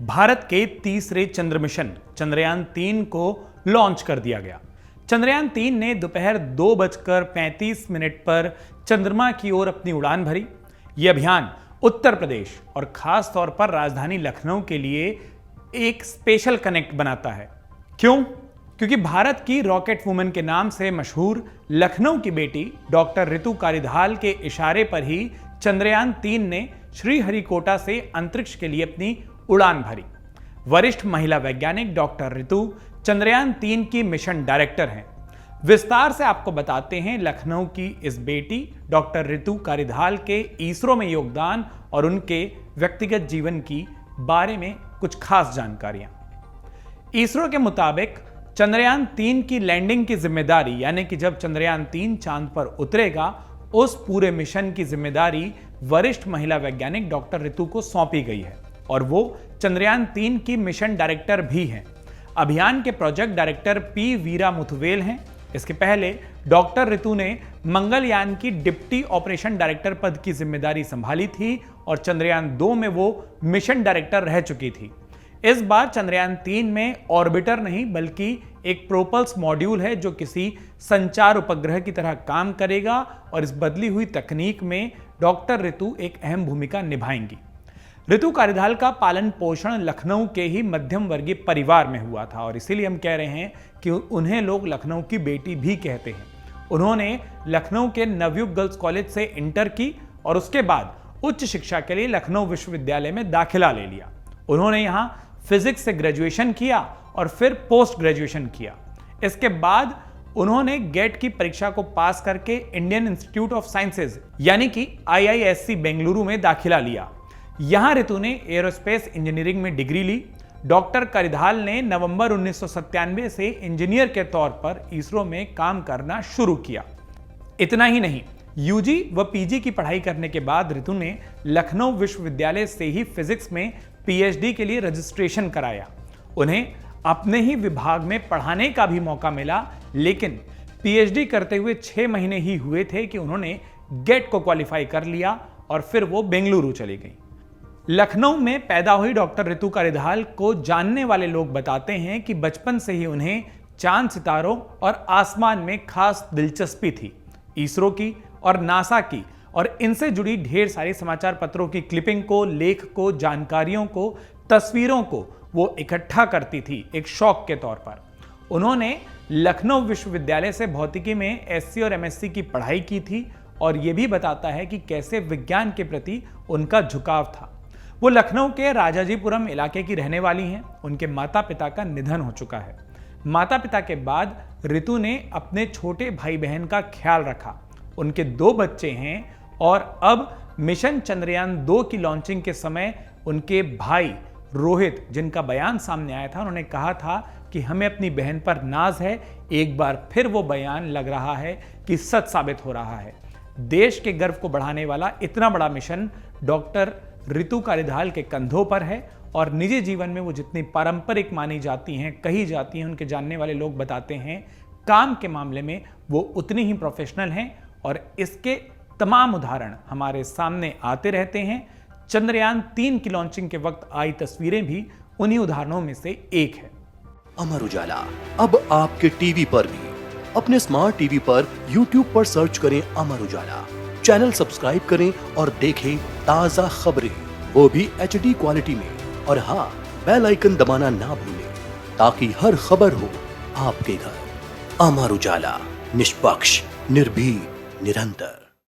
भारत के तीसरे चंद्र मिशन चंद्रयान 3 को लॉन्च कर दिया गया। चंद्रयान 3 ने दोपहर 2:35 पर चंद्रमा की ओर अपनी उड़ान भरी। यह अभियान उत्तर प्रदेश और खास तौर पर राजधानी लखनऊ के लिए एक स्पेशल कनेक्ट बनाता है। क्यों? क्योंकि भारत की रॉकेट वुमन के नाम से मशहूर लखनऊ की बेटी डॉक्टर रितु कारिधाल के इशारे पर ही चंद्रयान 3 ने श्रीहरिकोटा से अंतरिक्ष के लिए अपनी उड़ान भरी। वरिष्ठ महिला वैज्ञानिक डॉक्टर रितु चंद्रयान 3 की मिशन डायरेक्टर हैं। विस्तार से आपको बताते हैं लखनऊ की इस बेटी डॉक्टर रितु कारिधाल के इसरो में योगदान और उनके व्यक्तिगत जीवन की बारे में कुछ खास जानकारियां। इसरो के मुताबिक चंद्रयान 3 की लैंडिंग की जिम्मेदारी, यानी कि जब चंद्रयान 3 चांद पर उतरेगा, उस पूरे मिशन की जिम्मेदारी वरिष्ठ महिला वैज्ञानिक डॉक्टर रितु को सौंपी गई है और वो चंद्रयान 3 की मिशन डायरेक्टर भी हैं। अभियान के प्रोजेक्ट डायरेक्टर पी वीरा मुथुवेल हैं। इसके पहले डॉक्टर रितु ने मंगलयान की डिप्टी ऑपरेशन डायरेक्टर पद की जिम्मेदारी संभाली थी और चंद्रयान 2 में वो मिशन डायरेक्टर रह चुकी थी। इस बार चंद्रयान 3 में ऑर्बिटर नहीं बल्कि एक प्रोपल्स मॉड्यूल है जो किसी संचार उपग्रह की तरह काम करेगा और इस बदली हुई तकनीक में डॉक्टर रितु एक अहम भूमिका निभाएंगी। रितु कारिधाल का पालन पोषण लखनऊ के ही मध्यम वर्गीय परिवार में हुआ था और इसीलिए हम कह रहे हैं कि उन्हें लोग लखनऊ की बेटी भी कहते हैं। उन्होंने लखनऊ के नवयुग गर्ल्स कॉलेज से इंटर की और उसके बाद उच्च शिक्षा के लिए लखनऊ विश्वविद्यालय में दाखिला ले लिया। उन्होंने यहाँ फिजिक्स से ग्रेजुएशन किया और फिर पोस्ट ग्रेजुएशन किया। इसके बाद उन्होंने गेट की परीक्षा को पास करके इंडियन इंस्टीट्यूट ऑफ साइंसेज यानी कि IISc बेंगलुरु में दाखिला लिया। यहां रितु ने एरोस्पेस इंजीनियरिंग में डिग्री ली। डॉक्टर कारिधाल ने नवंबर 1997 से इंजीनियर के तौर पर इसरो में काम करना शुरू किया। इतना ही नहीं, यूजी व पीजी की पढ़ाई करने के बाद रितु ने लखनऊ विश्वविद्यालय से ही फिजिक्स में PhD के लिए रजिस्ट्रेशन कराया। उन्हें अपने ही विभाग में पढ़ाने का भी मौका मिला, लेकिन PhD करते हुए 6 महीने ही हुए थे कि उन्होंने गेट को क्वालिफाई कर लिया और फिर वो बेंगलुरु चली गई। लखनऊ में पैदा हुई डॉक्टर रितु कारिधाल को जानने वाले लोग बताते हैं कि बचपन से ही उन्हें चांद सितारों और आसमान में खास दिलचस्पी थी। इसरो की और नासा की और इनसे जुड़ी ढेर सारी समाचार पत्रों की क्लिपिंग को, लेख को, जानकारियों को, तस्वीरों को वो इकट्ठा करती थी एक शौक के तौर पर। उन्होंने लखनऊ विश्वविद्यालय से भौतिकी में SC और MSc की पढ़ाई की थी और ये भी बताता है कि कैसे विज्ञान के प्रति उनका झुकाव था। वो लखनऊ के राजाजीपुरम इलाके की रहने वाली हैं। उनके माता पिता का निधन हो चुका है। माता पिता के बाद रितु ने अपने छोटे भाई बहन का ख्याल रखा। उनके 2 बच्चे हैं और अब मिशन चंद्रयान 2 की लॉन्चिंग के समय उनके भाई रोहित, जिनका बयान सामने आया था, उन्होंने कहा था कि हमें अपनी बहन पर नाज है। एक बार फिर वो बयान लग रहा है कि सच साबित हो रहा है। देश के गर्व को बढ़ाने वाला इतना बड़ा मिशन डॉक्टर रितु कारिधाल के कंधों पर है और निजी जीवन में वो जितनी पारंपरिक मानी जाती हैं, कही जाती हैं, उनके जानने वाले लोग बताते हैं, काम के मामले में वो उतनी ही प्रोफेशनल हैं और इसके तमाम उदाहरण हमारे सामने आते रहते हैं। चंद्रयान 3 की लॉन्चिंग के वक्त आई तस्वीरें भी उन्हीं उदाहरणों में से एक है। अमर उजाला अब आपके टीवी पर भी। अपने स्मार्ट टीवी पर YouTube पर सर्च करें अमर उजाला, चैनल सब्सक्राइब करें और देखें ताजा खबरें, वो भी HD क्वालिटी में। और हाँ, बेल आइकन दबाना ना भूलें ताकि हर खबर हो आपके घर। अमर उजाला, निष्पक्ष, निर्भीक, निरंतर।